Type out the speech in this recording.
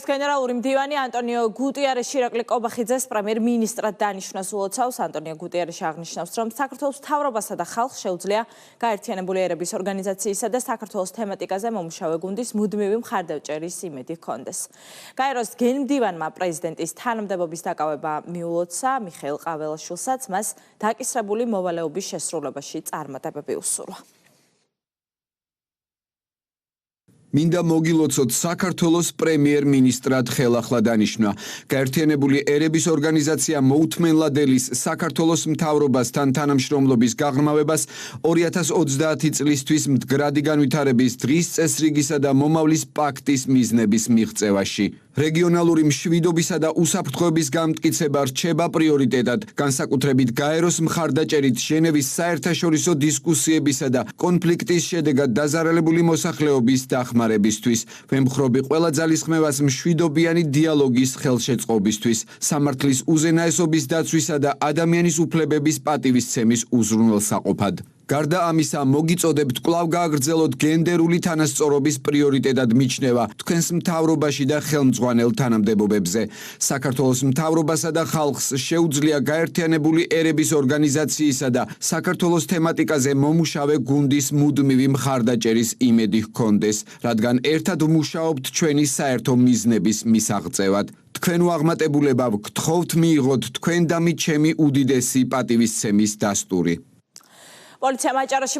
გენერალური მდივანი ანტონიო გუტიერეში ირაკლი კობახიძეს პრემიერ-მინისტრად დანიშნოს უოცავს. ანტონიო გუტიერეში აღნიშნავს, რომ საქართველოს მთავრობასა და ხალხს შეუძლია გაერთიანებული ერების ორგანიზაციისა და საქართველოს თემატიკაზე მომუშავე გუნდის მუდმივი მხარდაჭერის იმედი ჰქონდეს. გაეროს გენმდივანმა პრეზიდენტის თანამდებობის დაკავება მიულოცა, მიხეილ ყაველაშვილსაც მას დაკისრებული მოვალეობის შესრულებაში წარმატებები უსურვა. მინდა მოგილოცოთ საქართველოს პრემიერ-მინისტრად ხელახლა დანიშნა. გაერთიანებული ერების ორგანიზაცია მოუთმენლად ელის საქართველოს მთავრობასთან თანამშრომლობის გაღრმავებას 2030 წლისთვის მდგრადი განვითარების დღის წესრიგისა და მომავლის პაქტის მიზნების მიღწევაში. რეგიონალური მშვიდობისა და უსაფრთხოების გამტკიცება რჩება პრიორიტეტად, განსაკუთრებით გაეროს მხარდაჭერით ჟენევის საერთაშორისო დისკუსიებისა და კონფლიქტის შედეგად დაზარალებული მოსახლეობის დახმარებისთვის, ვემხრობი ყველა ძალისხმევას მშვიდობიანი დიალოგის ხელშეწყობისთვის, სამართლის უზენაესობის დაცვისა და ადამიანის უფლებების პატივისცემის უზრუნველსაყოფად. გარდა ამისა, მოგიწოდებთ კვლავ გააგრძელოთ გენდერული თანასწორობის პრიორიტეტად მიჩნევა თქვენს მთავრობაში და ხელმძღვანელ თანამდებობებზე. საქართველოს მთავრობასა და ხალხს შეუძლია გაერთიანებული ერების ორგანიზაციისა და საქართველოს თემატიკაზე მომუშავე გუნდის მუდმივი მხარდაჭერის იმედი ჰქონდეს, რადგან ერთად ვმუშაობთ ჩვენი საერთო მიზნების მისაღწევად. თქვენ უაღმატებულებო, გთხოვთ მიიღოთ თქვენ და მით ჩემი უდიდესი პატივისცემის დასტური. პოლიციამ აჭარაში